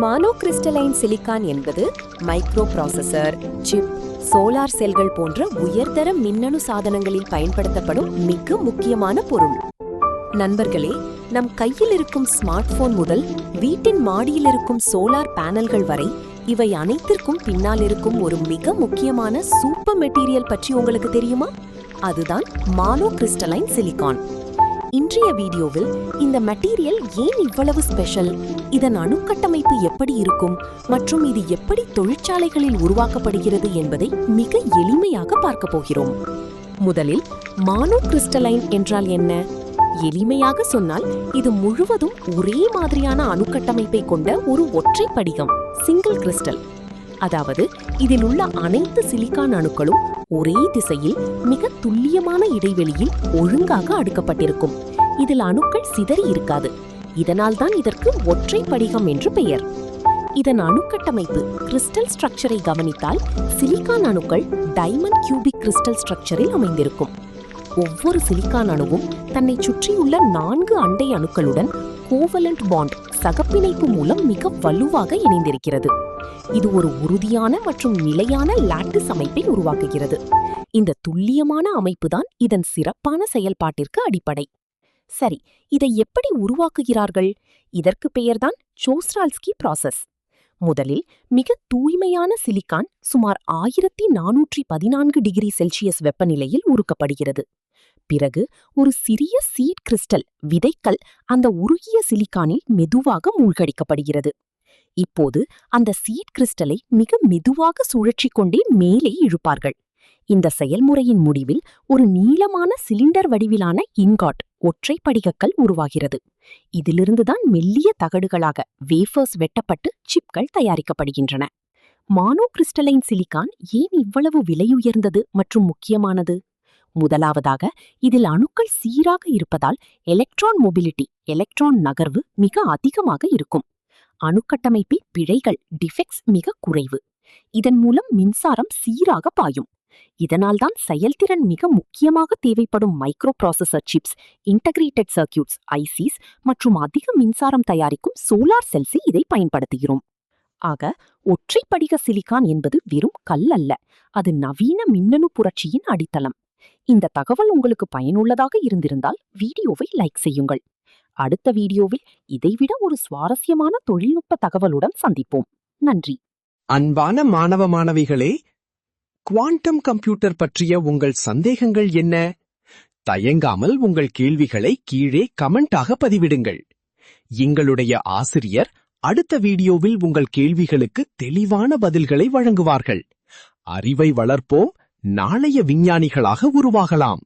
மானோகிறிஸ்டலைன் silicon என்பது micro processor, chip, solar செல்கள் போன்ற உயர்தர மின்னணு சாதனங்களில் பயன்படுத்தப்படும் மிக முக்கியமான பொருள். நண்பர்களே, நம் கையில் இருக்கும் ஸ்மார்ட் போன் முதல் வீட்டின் மாடியில் இருக்கும் சோலார் பேனல்கள் வரை இவை அனைத்திற்கும் பின்னால் இருக்கும் ஒரு மிக முக்கியமான சூப்பர் மெட்டீரியல் பற்றி உங்களுக்கு தெரியுமா? அதுதான் மானோகிறிஸ்டலைன் சிலிக்கான். இன்றைய வீடியோவில் இந்த மெட்டீரியல் ஏன் இவ்வளவு ஸ்பெஷல், இதன் அணுக்கட்டமைப்பு எப்படி இருக்கும் மற்றும் இது எப்படி தொழிற்சாலைகளில் உருவாக்கப்படுகிறது என்பதை மிக எளிமையாக பார்க்க போகிறோம். முதலில் மானோகிறிஸ்டலைன் என்றால் என்ன? எளிமையாக சொன்னால் இது முழுவதும் ஒரே மாதிரியான அணுக்கட்டமைப்பை கொண்ட ஒரு ஒற்றை படிகம், சிங்கிள் கிறிஸ்டல். அதாவது இதில் உள்ள அனைத்து சிலிக்கான் அணுக்களும் ஒரே திசையில் மிக துல்லியமான இடைவெளியில் ஒழுங்காக அடுக்கப்பட்டிருக்கும். இதில் அணுக்கள் சிதறி இருக்காது. இதனால் தான் இதற்கு ஒற்றை படிகம் என்று பெயர். இதன் அணுக்கட்டமைப்பு கிறிஸ்டல் ஸ்ட்ரக்சரை கவனித்தால் சிலிக்கான் அணுக்கள் டைமண்ட் கியூபிக் கிறிஸ்டல் ஸ்ட்ரக்சரில் அமைந்திருக்கும். ஒவ்வொரு சிலிக்கான் அணுவும் தன்னை சுற்றியுள்ள 4 அண்டை அணுக்களுடன் கோவலண்ட் பாண்ட், சகப்பிணைப்பு மூலம் மிக வலுவாக இணைந்திருக்கிறது. இது ஒரு உறுதியான மற்றும் நிலையான லாட்டிஸ் அமைப்பை உருவாக்குகிறது. இந்த துல்லியமான அமைப்புதான் இதன் சிறப்பான செயல்பாட்டிற்கு அடிப்படை. சரி, இதை எப்படி உருவாக்குகிறார்கள்? இதற்கு பெயர்தான் சோஸ்ட்ரால்ஸ்கி ப்ராசஸ். முதலில் மிக தூய்மையான சிலிக்கான் சுமார் 1414 டிகிரி செல்சியஸ் வெப்பநிலையில் உருக்கப்படுகிறது. பிறகு ஒரு சிறிய சீட் கிறிஸ்டல், விதைக்கல், அந்த உருகிய சிலிக்கானில் மெதுவாக மூழ்கடிக்கப்படுகிறது. இப்போது அந்த சீட் கிறிஸ்டலை மிக மெதுவாக சுழற்றி கொண்டே மேலே இழுப்பார்கள். இந்த செயல்முறையின் முடிவில் ஒரு நீளமான சிலிண்டர் வடிவிலான இன்காட், ஒற்றை படிகக்கல் உருவாகிறது. இதிலிருந்துதான் மெல்லிய தகடுகளாக வேஃபர்ஸ் வெட்டப்பட்டு சிப்கள் தயாரிக்கப்படுகின்றன. மானோகிறிஸ்டலைன் சிலிக்கான் ஏன் இவ்வளவு விலையுயர்ந்தது மற்றும் முக்கியமானது? முதலாவதாக, இதில் அணுக்கள் சீராக இருப்பதால் எலக்ட்ரான் மொபிலிட்டி, எலக்ட்ரான் நகர்வு மிக அதிகமாக இருக்கும். அணுக்கட்டமைப்பில் பிழைகள், டிஃபெக்ட்ஸ் மிக குறைவு. இதன் மூலம் மின்சாரம் சீராக பாயும். இதனால்தான் செயல்திறன் மிக முக்கியமாக தேவைப்படும் micro processor chips, integrated circuits, ISIS மற்றும் அதிக மின்சாரம் தயாரிக்கும் சோலார் செல்ஸில் இதை பயன்படுத்துகிறோம். ஆக, ஒற்றை படிக சிலிக்கான் என்பது வெறும் கல் அல்ல, அது நவீன மின்னணு புரட்சியின் அடித்தளம். இந்த தகவல் உங்களுக்கு பயனுள்ளதாக இருந்திருந்தால் வீடியோவை லைக் செய்யுங்கள். அடுத்த வீடியோவில் இதைவிட ஒரு சுவாரஸ்யமான தொழில்நுட்ப தகவலுடன் சந்திப்போம். நன்றி. அன்பான மாணவ மாணவிகளே, குவாண்டம் கம்ப்யூட்டர் பற்றிய உங்கள் சந்தேகங்கள் என்ன? தயங்காமல் உங்கள் கேள்விகளை கீழே கமெண்டாக பதிவிடுங்கள். எங்களுடைய ஆசிரியர் அடுத்த வீடியோவில் உங்கள் கேள்விகளுக்கு தெளிவான பதில்களை வழங்குவார்கள். அறிவை வளர்ப்போம், நாளைய விஞ்ஞானிகளாக உருவாகலாம்.